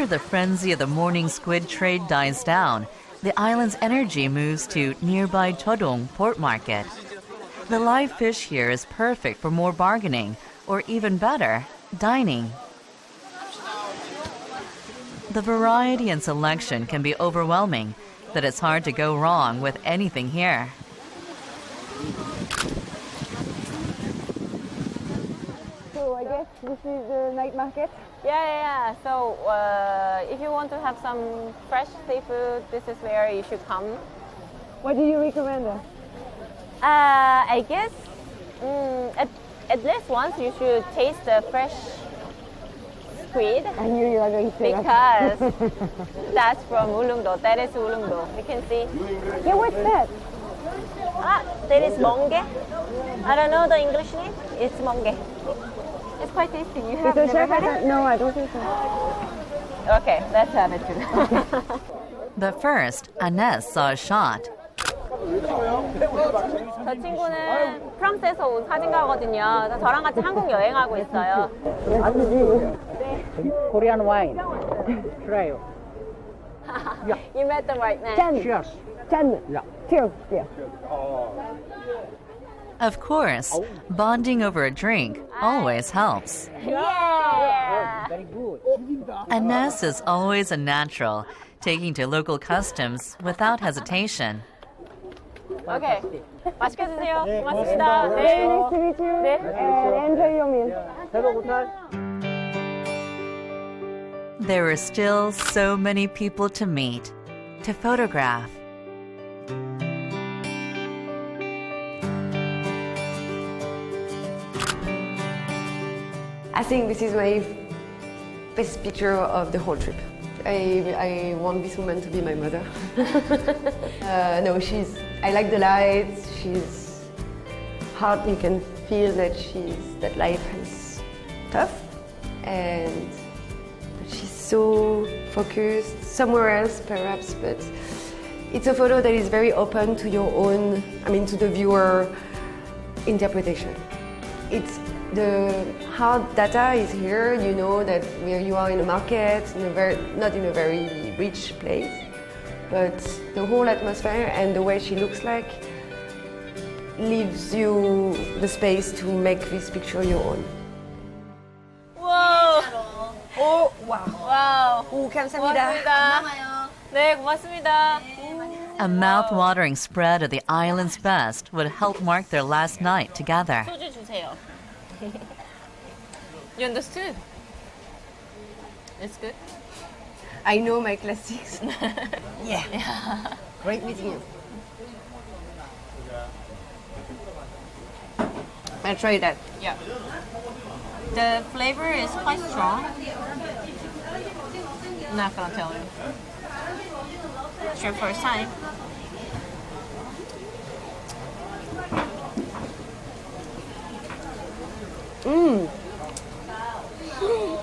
After the frenzy of the morning squid trade dies down, the island's energy moves to nearby Jeodong port market. The live fish here is perfect for more bargaining, or even better, dining. The variety and selection can be overwhelming, that it's hard to go wrong with anything here. So I guess this is the night market? Yeah. So if you want to have some fresh seafood, this is where you should come. What do you recommend? I guess at least once you should taste the fresh squid. I knew you were going to say that. Because that's from Ul릉도. That is Ul릉do. You can see. Yeah, what's that? That is 멍게. I don't know the English name. It's 멍게. It's quite tasty. You have never had it? No, I don't think so. Okay, let's have it too. But first, Agnes saw a shot. 저 친구는 프랑스에서 온 사진가거든요. 저랑 같이 한국 여행하고 있어요. Korean wine. Try. You met the right man. Cheers. Chen. Yeah. Cheers. Yeah. Of course, bonding over a drink always helps. Yeah. Very good. Agnes is always a natural, taking to local customs without hesitation. Okay. 맛있게 드세요. 고맙습니다. Very 네. nice to meet you. 네. And enjoy your meal. There were still so many people to meet, to photograph. I think this is my best picture of the whole trip. I want this woman to be my mother. No, I like the lights, she's hard, you can feel that life is tough, and she's so focused, somewhere else perhaps, but it's a photo that is very open to your own, to the viewer interpretation. It's the hard data is here, you know that you are in a market, not in a very rich place, but the whole atmosphere and the way she looks like leaves you the space to make this picture your own. Whoa. Oh, wow. 와우. 오, 감사합니다. 고맙습니다. 네, 고맙습니다. A mouth-watering spread of the island's best would help mark their last night together. 소주 주세요. You understood? It's good? I know my classics. Yeah. Great meeting you. I'll try that. Yeah. The flavor is quite strong. I'm not gonna tell you. It's your first time.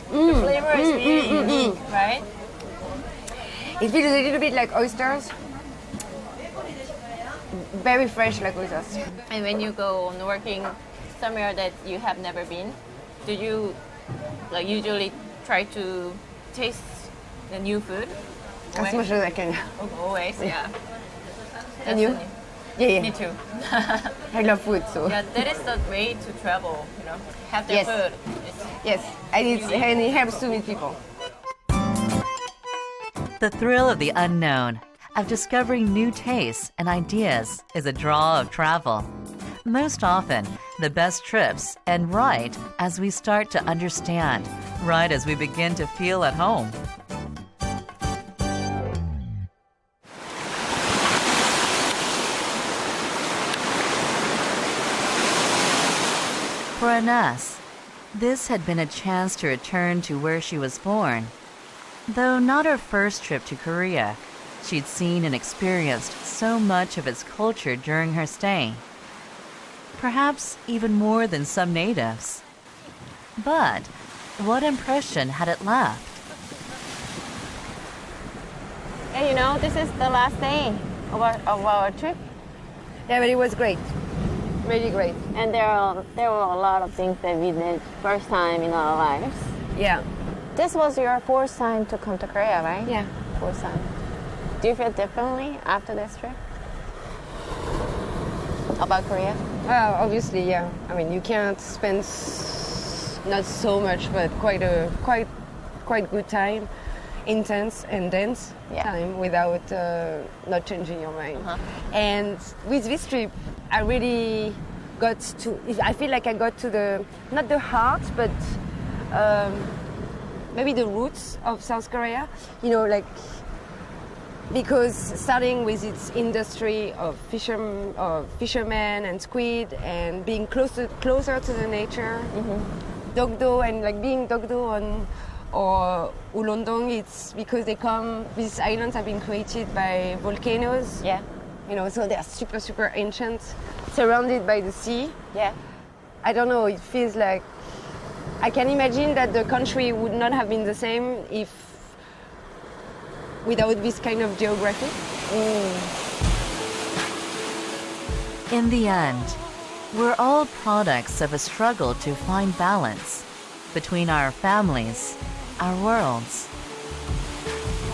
The flavor is really unique, right? It feels a little bit like oysters. Very fresh like oysters. And when you go on working somewhere that you have never been, do you usually try to taste the new food? As much as I can. Always, yeah. And you? Definitely. Yeah. Me too. I love food, so. Yeah, that is the way to travel, have their Yes. food. Yes, and it helps to meet people. The thrill of the unknown, of discovering new tastes and ideas, is a draw of travel. Most often, the best trips end right as we start to understand, right as we begin to feel at home. For Agnes, this had been a chance to return to where she was born. Though not her first trip to Korea, she'd seen and experienced so much of its culture during her stay. Perhaps even more than some natives. But what impression had it left? Yeah, this is the last day of our trip. Yeah, but it was great. Really great. And there were a lot of things that we did first time in our lives. Yeah. This was your fourth time to come to Korea, right? Yeah. Fourth time. Do you feel differently after this trip? About Korea? Obviously, yeah. I mean, you can't spend not so much, but quite good time, intense and dense time without not changing your mind. And with this trip, I really got to. I feel like I got to the not the heart, but maybe the roots of South Korea. You know, like. Because starting with its industry of fishermen and squid and being closer to the nature, Dokdo and like being Dokdo or Ulleungdo, it's because these islands have been created by volcanoes. Yeah. You know, so they're super ancient, surrounded by the sea. Yeah. I don't know, it feels like I can imagine that the country would not have been the same without this kind of geography. In the end, we're all products of a struggle to find balance between our families, our worlds.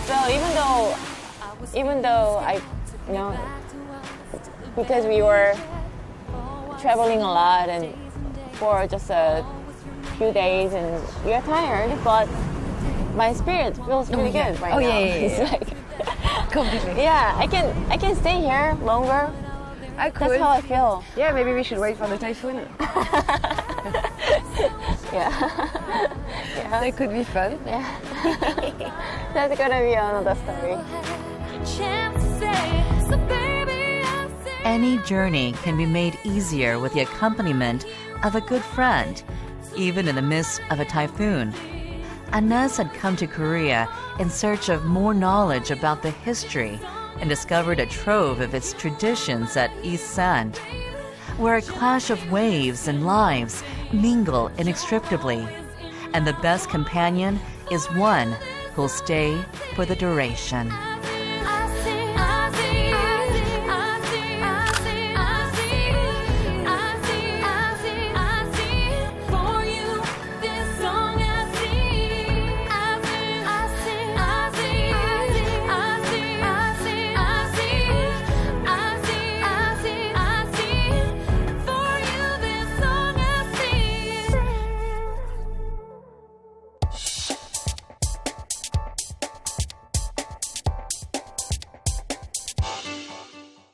So even though I, because we were traveling a lot and for just a few days and we are tired, but my spirit feels really good right now. It's like completely. Yeah, I can stay here longer. I could. That's how I feel. Yeah, maybe we should wait for the typhoon. Yeah. That could be fun. Yeah. That's gonna be another story. Any journey can be made easier with the accompaniment of a good friend, even in the midst of a typhoon. Agnes had come to Korea in search of more knowledge about the history and discovered a trove of its traditions at East Sand, where a clash of waves and lives mingle inextricably, and the best companion is one who'll stay for the duration.